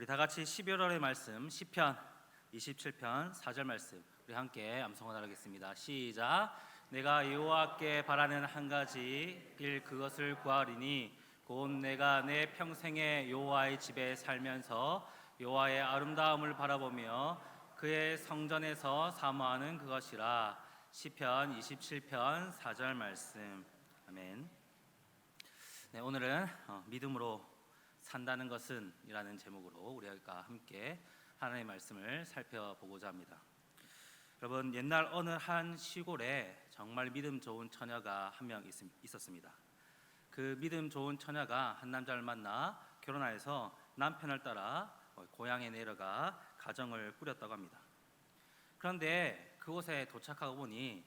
우리 다 같이 11월의 말씀 시편 27편 4절 말씀 우리 함께 암송을 하겠습니다. 시작. 내가 여호와께 바라는 한 가지 빌 그것을 구하리니 곧 내가 내 평생에 여호와의 집에 살면서 여호와의 아름다움을 바라보며 그의 성전에서 사모하는 그것이라. 시편 27편 4절 말씀. 아멘. 네, 오늘은 믿음으로 산다는 것은 이라는 제목으로 우리가 함께 하나님의 말씀을 살펴보고자 합니다. 여러분, 옛날 어느 한 시골에 정말 믿음 좋은 처녀가 한 명 있었습니다. 그 믿음 좋은 처녀가 한 남자를 만나 결혼하여서 남편을 따라 고향에 내려가 가정을 꾸렸다고 합니다. 그런데 그곳에 도착하고 보니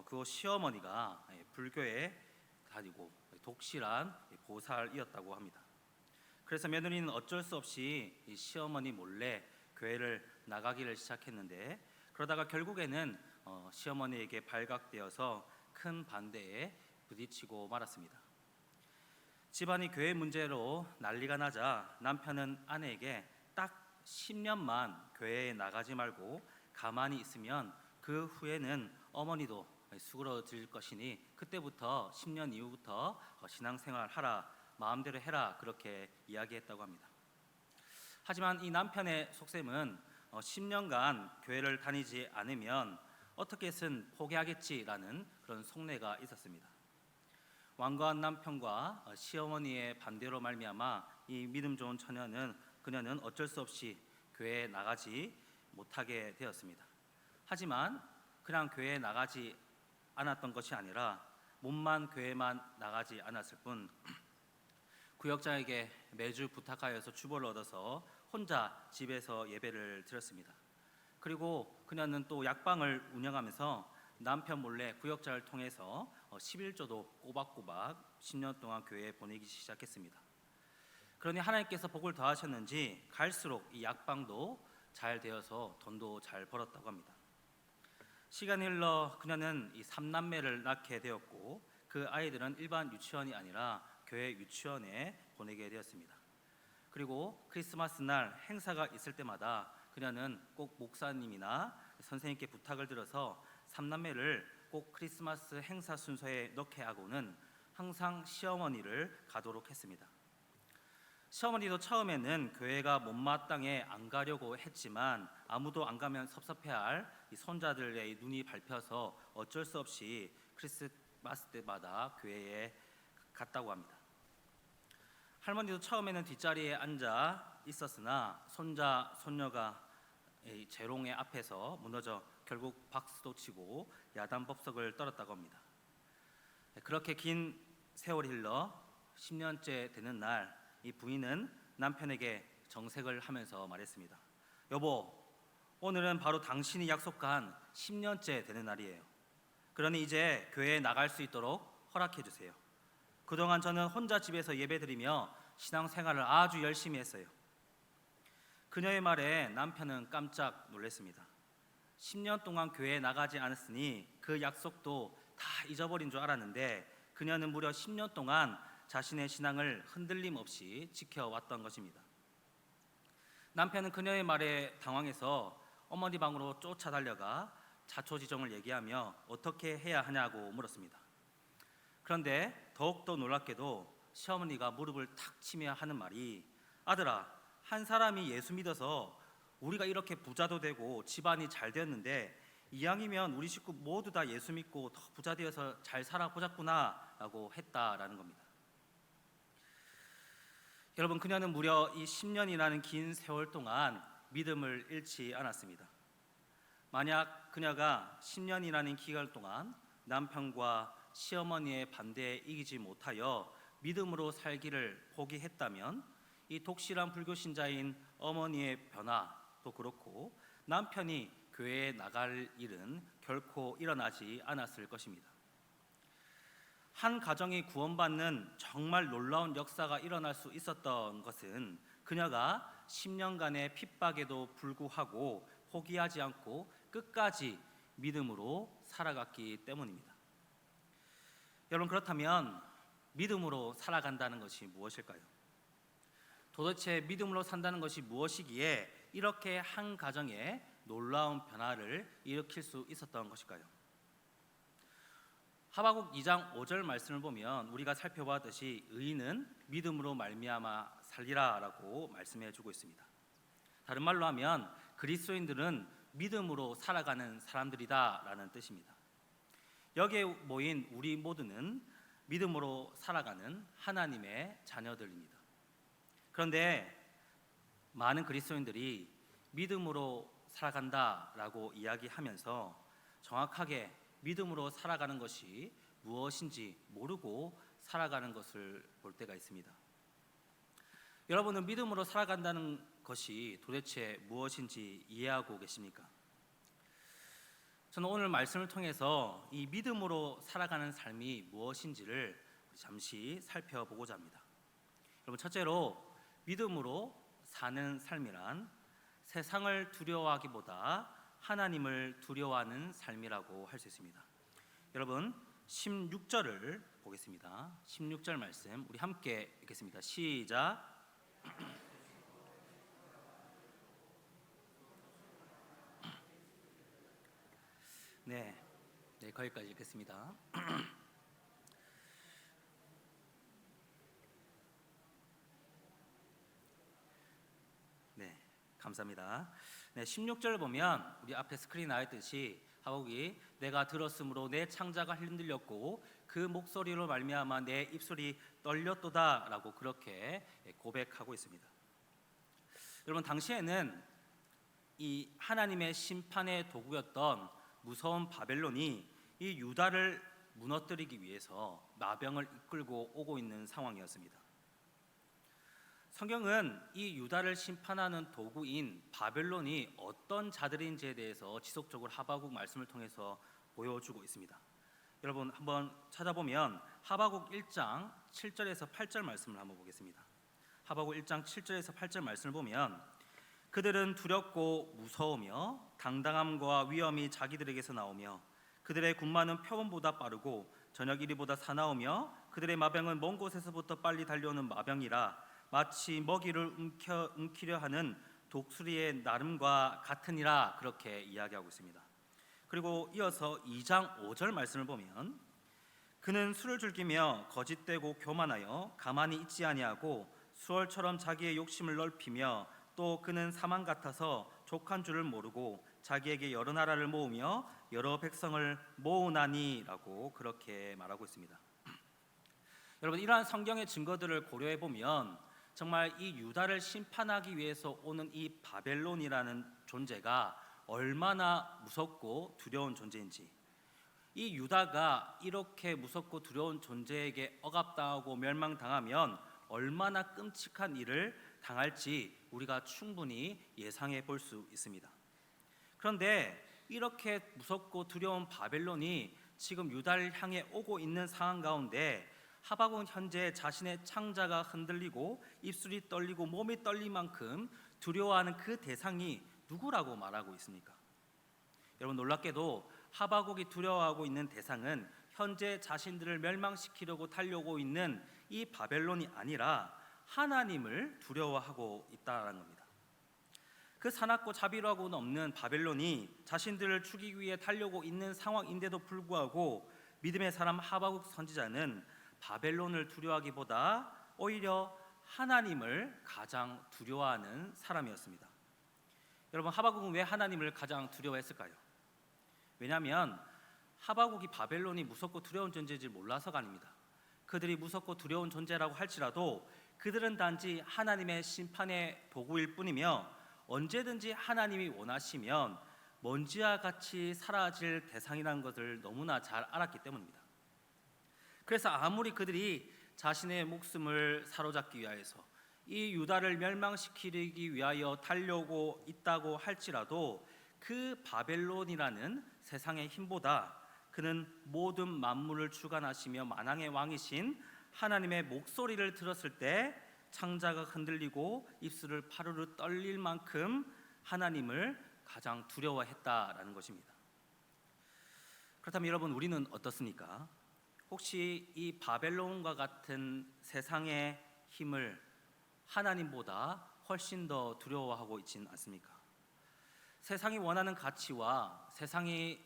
그곳 시어머니가 불교에 다니고 독실한 보살이었다고 합니다. 그래서 며느리는 어쩔 수 없이 이 시어머니 몰래 교회를 나가기를 시작했는데, 그러다가 결국에는 시어머니에게 발각되어서 큰 반대에 부딪히고 말았습니다. 집안이 교회 문제로 난리가 나자 남편은 아내에게 딱 10년만 교회에 나가지 말고 가만히 있으면 그 후에는 어머니도 수그러들 것이니 그때부터 10년 이후부터 신앙생활 하라, 마음대로 해라, 그렇게 이야기했다고 합니다. 하지만 이 남편의 속셈은 10년간 교회를 다니지 않으면 어떻게든 포기하겠지라는 그런 속내가 있었습니다. 완고한 남편과 시어머니의 반대로 말미암아 이 믿음 좋은 그녀는 어쩔 수 없이 교회에 나가지 못하게 되었습니다. 하지만 그냥 교회에 나가지 않았던 것이 아니라 몸만 교회만 나가지 않았을 뿐 구역장에게 매주 부탁하여서 주보를 얻어서 혼자 집에서 예배를 드렸습니다. 그리고 그녀는 또 약방을 운영하면서 남편 몰래 구역장을 통해서 11조도 꼬박꼬박 10년 동안 교회에 보내기 시작했습니다. 그러니 하나님께서 복을 더하셨는지 갈수록 이 약방도 잘 되어서 돈도 잘 벌었다고 합니다. 시간이 흘러 그녀는 이 3남매를 낳게 되었고 그 아이들은 일반 유치원이 아니라 교회 유치원에 보내게 되었습니다. 그리고 크리스마스 날 행사가 있을 때마다 그녀는 꼭 목사님이나 선생님께 부탁을 드려서 3남매를 꼭 크리스마스 행사 순서에 넣게 하고는 항상 시어머니를 가도록 했습니다. 시어머니도 처음에는 교회가 못마땅해 안 가려고 했지만 아무도 안 가면 섭섭해할 이 손자들의 눈이 밟혀서 어쩔 수 없이 크리스마스 때마다 교회에 갔다고 합니다. 할머니도 처음에는 뒷자리에 앉아 있었으나 손자, 손녀가 재롱의 앞에서 무너져 결국 박수도 치고 야단법석을 떨었다고 합니다. 그렇게 긴 세월이 흘러 10년째 되는 날, 이 부인은 남편에게 정색을 하면서 말했습니다. 여보, 오늘은 바로 당신이 약속한 10년째 되는 날이에요. 그러니 이제 교회에 나갈 수 있도록 허락해 주세요. 그동안 저는 혼자 집에서 예배드리며 신앙생활을 아주 열심히 했어요. 그녀의 말에 남편은 깜짝 놀랐습니다. 10년 동안 교회에 나가지 않았으니 그 약속도 다 잊어버린 줄 알았는데 그녀는 무려 10년 동안 자신의 신앙을 흔들림 없이 지켜왔던 것입니다. 남편은 그녀의 말에 당황해서 어머니 방으로 쫓아 달려가 자초지종을 얘기하며 어떻게 해야 하냐고 물었습니다. 그런데 더욱더 놀랍게도 시어머니가 무릎을 탁 치며 하는 말이, 아들아, 한 사람이 예수 믿어서 우리가 이렇게 부자도 되고 집안이 잘 되었는데 이왕이면 우리 식구 모두 다 예수 믿고 더 부자 되어서 잘 살아보자꾸나 라고 했다라는 겁니다. 여러분, 그녀는 무려 이 10년이라는 긴 세월 동안 믿음을 잃지 않았습니다. 만약 그녀가 10년이라는 기간 동안 남편과 시어머니의 반대에 이기지 못하여 믿음으로 살기를 포기했다면 이 독실한 불교 신자인 어머니의 변화도 그렇고 남편이 교회에 나갈 일은 결코 일어나지 않았을 것입니다. 한 가정이 구원받는 정말 놀라운 역사가 일어날 수 있었던 것은 그녀가 10년간의 핍박에도 불구하고 포기하지 않고 끝까지 믿음으로 살아갔기 때문입니다. 여러분, 그렇다면 믿음으로 살아간다는 것이 무엇일까요? 도대체 믿음으로 산다는 것이 무엇이기에 이렇게 한 가정에 놀라운 변화를 일으킬 수 있었던 것일까요? 하박국 2장 5절 말씀을 보면 우리가 살펴봤듯이 의인은 믿음으로 말미암아 살리라라고 말씀해 주고 있습니다. 다른 말로 하면 그리스도인들은 믿음으로 살아가는 사람들이다라는 뜻입니다. 여기에 모인 우리 모두는 믿음으로 살아가는 하나님의 자녀들입니다. 그런데 많은 그리스도인들이 믿음으로 살아간다라고 이야기하면서 정확하게 믿음으로 살아가는 것이 무엇인지 모르고 살아가는 것을 볼 때가 있습니다. 여러분은 믿음으로 살아간다는 것이 도대체 무엇인지 이해하고 계십니까? 저는 오늘 말씀을 통해서 이 믿음으로 살아가는 삶이 무엇인지를 잠시 살펴보고자 합니다. 여러분, 첫째로 믿음으로 사는 삶이란 세상을 두려워하기보다 하나님을 두려워하는 삶이라고 할 수 있습니다. 여러분, 16절을 보겠습니다. 16절 말씀 우리 함께 읽겠습니다. 시작. 네, 거기까지 읽겠습니다. 네, 감사합니다. 16절 보면 우리 앞에 스크린 나왔듯이 하박국이 내가 들었으므로 내 창자가 흔들렸고 그 목소리로 말미암아 내 입술이 떨렸도다라고 그렇게 고백하고 있습니다. 여러분, 당시에는 이 하나님의 심판의 도구였던 무서운 바벨론이 이 유다를 무너뜨리기 위해서 마병을 이끌고 오고 있는 상황이었습니다. 성경은 이 유다를 심판하는 도구인 바벨론이 어떤 자들인지에 대해서 지속적으로 하박국 말씀을 통해서 보여주고 있습니다. 여러분, 한번 찾아보면 하박국 1장 7절에서 8절 말씀을 한번 보겠습니다. 하박국 1장 7절에서 8절 말씀을 보면 그들은 두렵고 무서우며 당당함과 위엄이 자기들에게서 나오며 그들의 군마는 표범보다 빠르고 저녁 이리보다 사나우며 그들의 마병은 먼 곳에서부터 빨리 달려오는 마병이라 마치 먹이를 움키려 하는 독수리의 나름과 같으니라 그렇게 이야기하고 있습니다. 그리고 이어서 2장 5절 말씀을 보면 그는 술을 즐기며 거짓되고 교만하여 가만히 있지 아니하고 수월처럼 자기의 욕심을 넓히며 또 그는 사망 같아서 족한 줄을 모르고 자기에게 여러 나라를 모으며 여러 백성을 모으나니라고 그렇게 말하고 있습니다. 여러분, 이러한 성경의 증거들을 고려해 보면 정말 이 유다를 심판하기 위해서 오는 이 바벨론이라는 존재가 얼마나 무섭고 두려운 존재인지, 이 유다가 이렇게 무섭고 두려운 존재에게 억압당하고 멸망당하면 얼마나 끔찍한 일을 당할지 우리가 충분히 예상해 볼 수 있습니다. 그런데 이렇게 무섭고 두려운 바벨론이 지금 유다를 향해 오고 있는 상황 가운데 하박국은 현재 자신의 창자가 흔들리고 입술이 떨리고 몸이 떨릴 만큼 두려워하는 그 대상이 누구라고 말하고 있습니까? 여러분, 놀랍게도 하박국이 두려워하고 있는 대상은 현재 자신들을 멸망시키려고 달려오고 있는 이 바벨론이 아니라 하나님을 두려워하고 있다는 겁니다. 그 사납고 자비로하고는 없는 바벨론이 자신들을 죽이기 위해 달려오고 있는 상황인데도 불구하고 믿음의 사람 하박국 선지자는 바벨론을 두려워하기보다 오히려 하나님을 가장 두려워하는 사람이었습니다. 여러분, 하박국은 왜 하나님을 가장 두려워했을까요? 왜냐하면 하박국이 바벨론이 무섭고 두려운 존재인지 몰라서가 아닙니다. 그들이 무섭고 두려운 존재라고 할지라도 그들은 단지 하나님의 심판의 도구일 뿐이며 언제든지 하나님이 원하시면 먼지와 같이 사라질 대상이라는 것을 너무나 잘 알았기 때문입니다. 그래서 아무리 그들이 자신의 목숨을 사로잡기 위하여서 이 유다를 멸망시키기 위하여 달려오고 있다고 할지라도 그 바벨론이라는 세상의 힘보다 그는 모든 만물을 주관하시며 만왕의 왕이신 하나님의 목소리를 들었을 때 창자가 흔들리고 입술을 파르르 떨릴 만큼 하나님을 가장 두려워했다라는 것입니다. 그렇다면 여러분, 우리는 어떻습니까? 혹시 이 바벨론과 같은 세상의 힘을 하나님보다 훨씬 더 두려워하고 있지는 않습니까? 세상이 원하는 가치와 세상이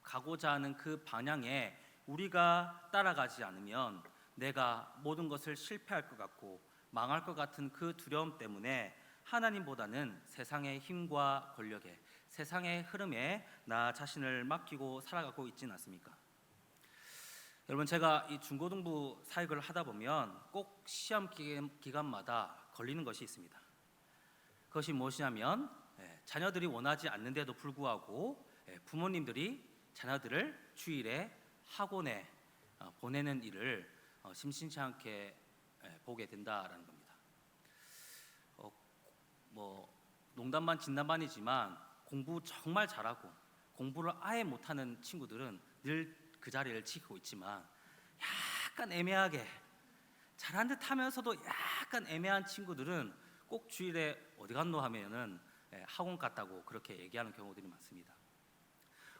가고자 하는 그 방향에 우리가 따라가지 않으면 내가 모든 것을 실패할 것 같고 망할 것 같은 그 두려움 때문에 하나님보다는 세상의 힘과 권력에, 세상의 흐름에 나 자신을 맡기고 살아가고 있지는 않습니까? 여러분, 제가 이 중고등부 사역을 하다 보면 꼭 시험 기간마다 걸리는 것이 있습니다. 그것이 무엇이냐면 자녀들이 원하지 않는데도 불구하고 부모님들이 자녀들을 주일에 학원에 보내는 일을 심심치 않게 보게 된다라는 겁니다. 농담반 진담반이지만 공부 정말 잘하고 공부를 아예 못하는 친구들은 늘 그 자리를 지키고 있지만, 약간 애매하게 잘한 듯 하면서도 약간 애매한 친구들은 꼭 주일에 어디 갔노 하면은 학원 갔다고 그렇게 얘기하는 경우들이 많습니다.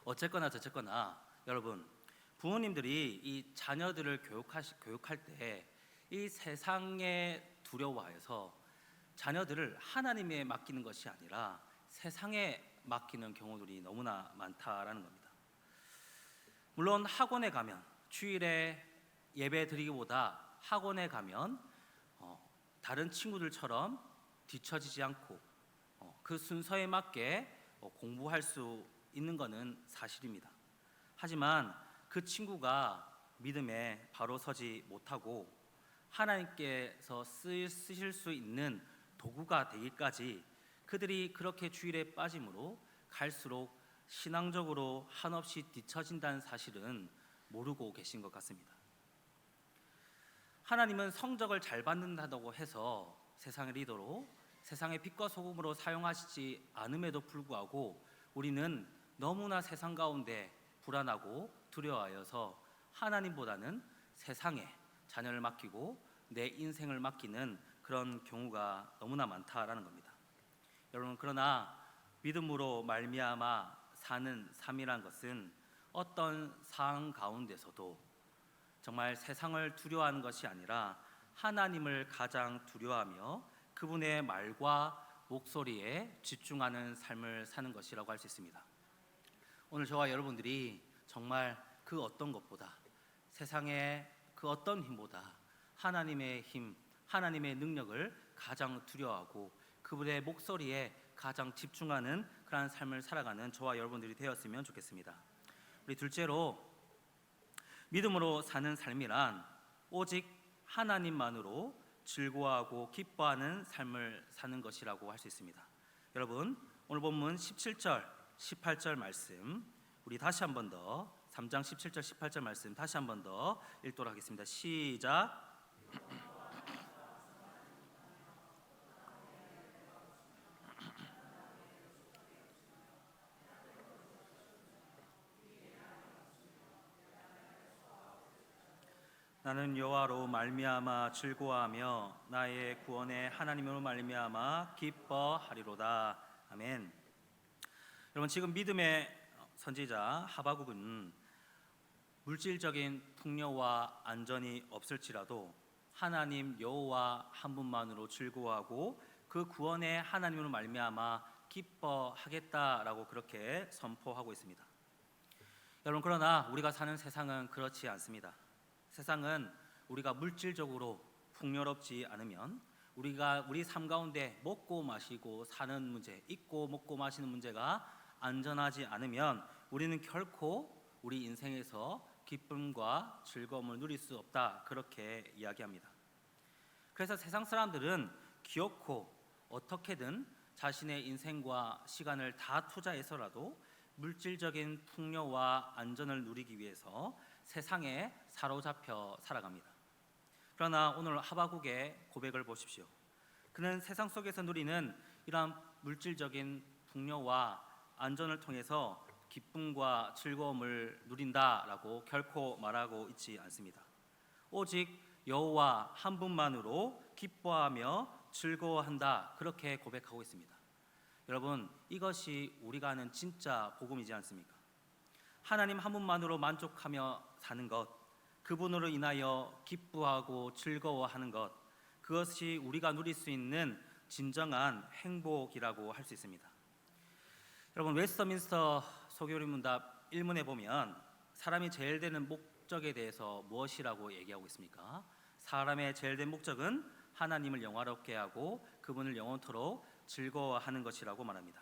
어쨌거나 저쨌거나 여러분, 부모님들이 이 자녀들을 교육할 때 이 세상에 두려워해서 자녀들을 하나님에 맡기는 것이 아니라 세상에 맡기는 경우들이 너무나 많다라는 겁니다. 물론 학원에 가면, 주일에 예배 드리기보다 학원에 가면 다른 친구들처럼 뒤처지지 않고 그 순서에 맞게 공부할 수 있는 것은 사실입니다. 하지만 그 친구가 믿음에 바로 서지 못하고 하나님께서 쓰실 수 있는 도구가 되기까지 그들이 그렇게 주일에 빠짐으로 갈수록 신앙적으로 한없이 뒤처진다는 사실은 모르고 계신 것 같습니다. 하나님은 성적을 잘 받는다고 해서 세상의 리더로, 세상의 빛과 소금으로 사용하시지 않음에도 불구하고 우리는 너무나 세상 가운데 불안하고 두려워하여서 하나님보다는 세상에 자녀를 맡기고 내 인생을 맡기는 그런 경우가 너무나 많다라는 겁니다. 여러분, 그러나 믿음으로 말미암아 사는 삶이란 것은 어떤 상황 가운데서도 정말 세상을 두려워하는 것이 아니라 하나님을 가장 두려워하며 그분의 말과 목소리에 집중하는 삶을 사는 것이라고 할 수 있습니다. 오늘 저와 여러분들이 정말 그 어떤 것보다, 세상의 그 어떤 힘보다 하나님의 힘, 하나님의 능력을 가장 두려워하고 그분의 목소리에 가장 집중하는 그러한 삶을 살아가는 저와 여러분들이 되었으면 좋겠습니다. 우리 둘째로, 믿음으로 사는 삶이란 오직 하나님만으로 즐거워하고 기뻐하는 삶을 사는 것이라고 할 수 있습니다. 여러분, 오늘 본문 17절, 18절 말씀 우리 다시 한 번 더, 3장 17절, 18절 말씀 다시 한 번 더 읽도록 하겠습니다. 시작. 나는 여호와로 말미암아 즐거워하며 나의 구원의 하나님으로 말미암아 기뻐하리로다. 아멘. 여러분, 지금 믿음의 선지자 하바국은 물질적인 풍요와 안전이 없을지라도 하나님 여호와 한 분만으로 즐거워하고 그 구원의 하나님으로 말미암아 기뻐하겠다라고 그렇게 선포하고 있습니다. 여러분, 그러나 우리가 사는 세상은 그렇지 않습니다. 세상은 우리가 물질적으로 풍요롭지 않으면, 우리가 우리 삶 가운데 먹고 마시고 사는 문제, 입고 먹고 마시는 문제가 안전하지 않으면 우리는 결코 우리 인생에서 기쁨과 즐거움을 누릴 수 없다, 그렇게 이야기합니다. 그래서 세상 사람들은 기어코 어떻게든 자신의 인생과 시간을 다 투자해서라도 물질적인 풍요와 안전을 누리기 위해서 세상에 사로잡혀 살아갑니다. 그러나 오늘 하바국의 고백을 보십시오. 그는 세상 속에서 누리는 이러한 물질적인 풍요와 안전을 통해서 기쁨과 즐거움을 누린다라고 결코 말하고 있지 않습니다. 오직 여호와 한 분만으로 기뻐하며 즐거워한다, 그렇게 고백하고 있습니다. 여러분, 이것이 우리가 아는 진짜 복음이지 않습니까? 하나님 한 분만으로 만족하며 사는 것, 그분으로 인하여 기뻐하고 즐거워하는 것, 그것이 우리가 누릴 수 있는 진정한 행복이라고 할 수 있습니다. 여러분, 웨스터민스터 소교리문답 1문에 보면 사람이 제일 되는 목적에 대해서 무엇이라고 얘기하고 있습니까? 사람의 제일 된 목적은 하나님을 영화롭게 하고 그분을 영원토록 즐거워하는 것이라고 말합니다.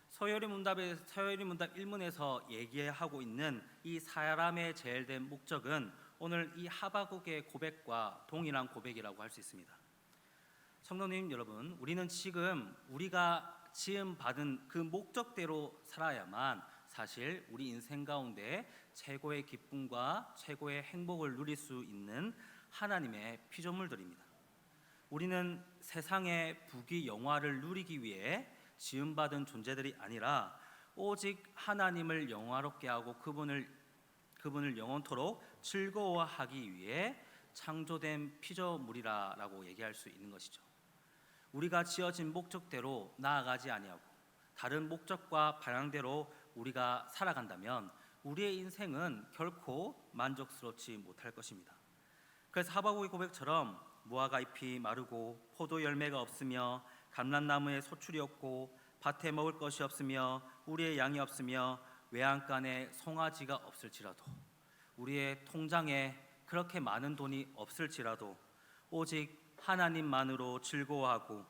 서요리문답 1문에서 얘기하고 있는 이 사람의 제일 된 목적은 오늘 이 하바국의 고백과 동일한 고백이라고 할 수 있습니다. 성도님 여러분, 우리는 지금 우리가 지음 받은 그 목적대로 살아야만 사실 우리 인생 가운데 최고의 기쁨과 최고의 행복을 누릴 수 있는 하나님의 피조물들입니다. 우리는 세상의 부귀 영화를 누리기 위해 지음받은 존재들이 아니라 오직 하나님을 영화롭게 하고 그분을 영원토록 즐거워하기 위해 창조된 피조물이라고 얘기할 수 있는 것이죠. 우리가 지어진 목적대로 나아가지 아니하고 다른 목적과 방향대로 우리가 살아간다면 우리의 인생은 결코 만족스럽지 못할 것입니다. 그래서 하바국의 고백처럼 무화과 잎이 마르고 포도 열매가 없으며 감람나무에 소출이 없고 밭에 먹을 것이 없으며 우리의 양이 없으며 외양간에 송아지가 없을지라도 우리의 통장에 그렇게 많은 돈이 없을지라도 오직 하나님만으로 즐거워하고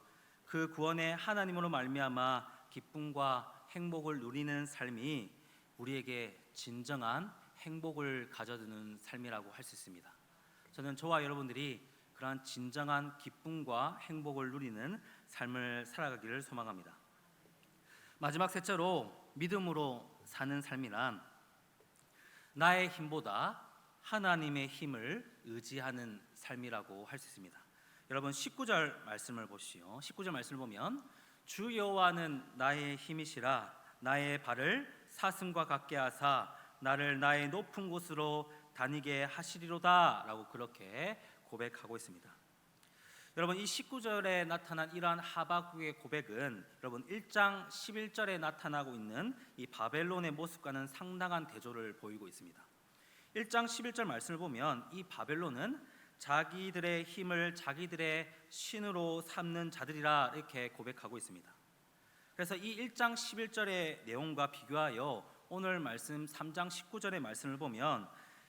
그 구원의 하나님으로 말미암아 기쁨과 행복을 누리는 삶이 우리에게 진정한 행복을 가져드는 삶이라고 할 수 있습니다. 저는 저와 여러분들이 그러한 진정한 기쁨과 행복을 누리는 삶을 살아가기를 소망합니다. 마지막 셋째로 믿음으로 사는 삶이란 나의 힘보다 하나님의 힘을 의지하는 삶이라고 할 수 있습니다. 여러분 19절 말씀을 보시오. 19절 말씀을 보면 주 여호와는 나의 힘이시라 나의 발을 사슴과 같게 하사 나를 나의 높은 곳으로 다니게 하시리로다 라고 그렇게 고백하고 있습니다. 여러분 이 19절에 나타난 이러한 하바국의 고백은 여러분 1장 11절에 나타나고 있는 이 바벨론의 모습과는 상당한 대조를 보이고 있습니다. 1장 11절 말씀을 보면 이 바벨론은 자기들의 힘을 자기들의 신으로 삼는 자들이라 이렇게 고백하고 있습니다. 그래서 이 1장 11절의 내용과 비교하여 오늘 말씀 3장 19절의 말씀을 보면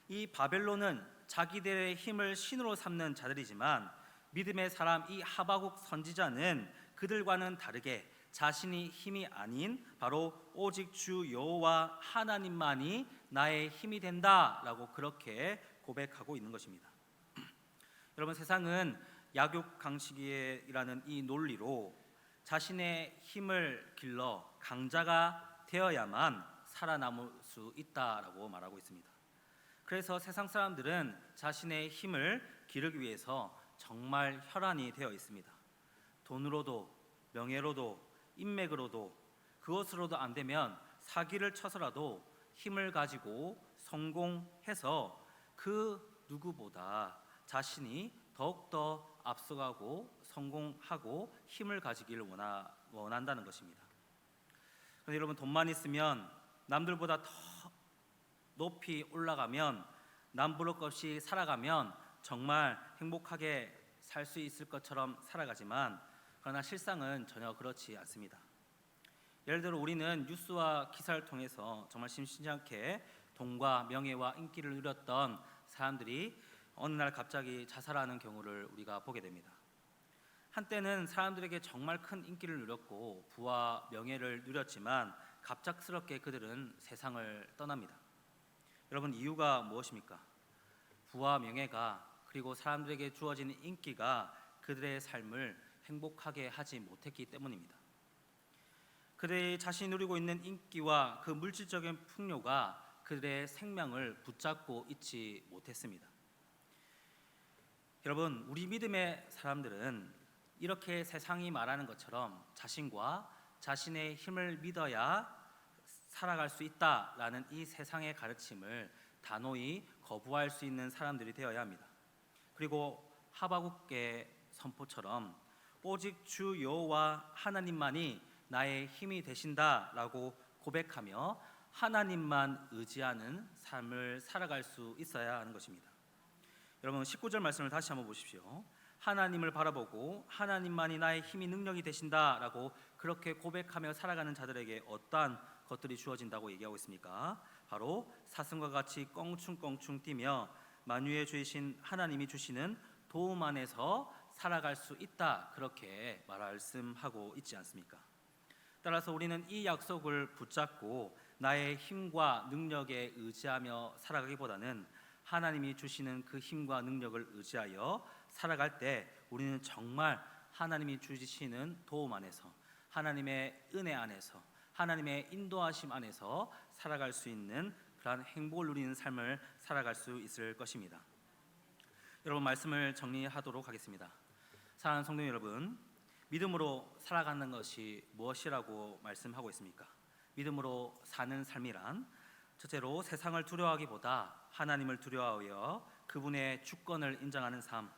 이 바벨론은 자기들의 힘을 신으로 삼는 자들이지만 믿음의 사람 이 하바국 선지자는 그들과는 다르게 자신이 힘이 아닌 바로 오직 주 여호와 하나님만이 나의 힘이 된다라고 그렇게 고백하고 있는 것입니다. 여러분 세상은 약육강식이라는 이 논리로 자신의 힘을 길러 강자가 되어야만 살아남을 수 있다라고 말하고 있습니다. 그래서 세상 사람들은 자신의 힘을 기르기 위해서 정말 혈안이 되어 있습니다. 돈으로도 명예로도 인맥으로도 그것으로도 안 되면 사기를 쳐서라도 힘을 가지고 성공해서 그 누구보다 자신이 더욱더 앞서가고 성공하고 힘을 가지기를 원한다는 것입니다. 그런데 여러분 돈만 있으면 남들보다 더 높이 올라가면 남부럽 없이 살아가면 정말 행복하게 살 수 있을 것처럼 살아가지만 그러나 실상은 전혀 그렇지 않습니다. 예를 들어 우리는 뉴스와 기사를 통해서 정말 심심치 않게 돈과 명예와 인기를 누렸던 사람들이 어느 날 갑자기 자살하는 경우를 우리가 보게 됩니다. 한때는 사람들에게 정말 큰 인기를 누렸고 부와 명예를 누렸지만 갑작스럽게 그들은 세상을 떠납니다. 여러분 이유가 무엇입니까? 부와 명예가 그리고 사람들에게 주어지는 인기가 그들의 삶을 행복하게 하지 못했기 때문입니다. 그들이 자신이 누리고 있는 인기와 그 물질적인 풍요가 그들의 생명을 붙잡고 있지 못했습니다. 여러분 우리 믿음의 사람들은 이렇게 세상이 말하는 것처럼 자신과 자신의 힘을 믿어야 살아갈 수 있다라는 이 세상의 가르침을 단호히 거부할 수 있는 사람들이 되어야 합니다. 그리고 하바국의 선포처럼 오직 주 여호와 하나님만이 나의 힘이 되신다라고 고백하며 하나님만 의지하는 삶을 살아갈 수 있어야 하는 것입니다. 여러분 19절 말씀을 다시 한번 보십시오. 하나님을 바라보고 하나님만이 나의 힘이 능력이 되신다라고 그렇게 고백하며 살아가는 자들에게 어떠한 것들이 주어진다고 얘기하고 있습니까? 바로 사슴과 같이 껑충껑충 뛰며 만유의 주이신 하나님이 주시는 도움 안에서 살아갈 수 있다, 그렇게 말씀하고 있지 않습니까? 따라서 우리는 이 약속을 붙잡고 나의 힘과 능력에 의지하며 살아가기보다는 하나님이 주시는 그 힘과 능력을 의지하여 살아갈 때 우리는 정말 하나님이 주시는 도움 안에서, 하나님의 은혜 안에서, 하나님의 인도하심 안에서 살아갈 수 있는 그러한 행복을 누리는 삶을 살아갈 수 있을 것입니다. 여러분, 말씀을 정리하도록 하겠습니다. 사랑하는 성도 여러분, 믿음으로 살아가는 것이 무엇이라고 말씀하고 있습니까? 믿음으로 사는 삶이란 첫째로 세상을 두려워하기보다 하나님을 두려워하여 그분의 주권을 인정하는 삶,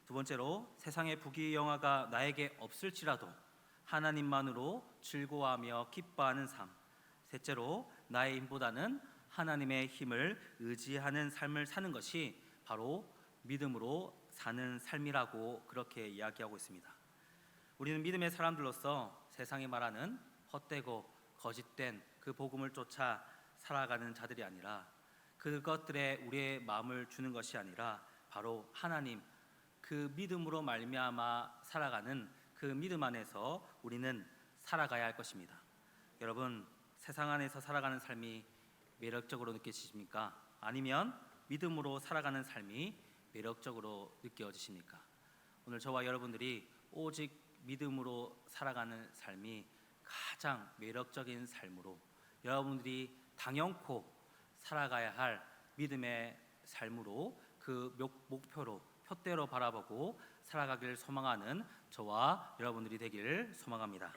두 번째로 세상의 부귀영화가 나에게 없을지라도 하나님만으로 즐거워하며 기뻐하는 삶, 셋째로 나의 힘보다는 하나님의 힘을 의지하는 삶을 사는 것이 바로 믿음으로 사는 삶이라고 그렇게 이야기하고 있습니다. 우리는 믿음의 사람들로서 세상이 말하는 헛되고 거짓된 그 복음을 쫓아 살아가는 자들이 아니라, 그것들에 우리의 마음을 주는 것이 아니라 바로 하나님, 그 믿음으로 말미암아 살아가는 그 믿음 안에서 우리는 살아가야 할 것입니다. 여러분, 세상 안에서 살아가는 삶이 매력적으로 느껴지십니까? 아니면 믿음으로 살아가는 삶이 매력적으로 느껴지십니까? 오늘 저와 여러분들이 오직 믿음으로 살아가는 삶이 가장 매력적인 삶으로, 여러분들이 당연코 살아가야 할 믿음의 삶으로, 그 목표로, 표대로 바라보고 살아가길 소망하는 저와 여러분들이 되기를 소망합니다.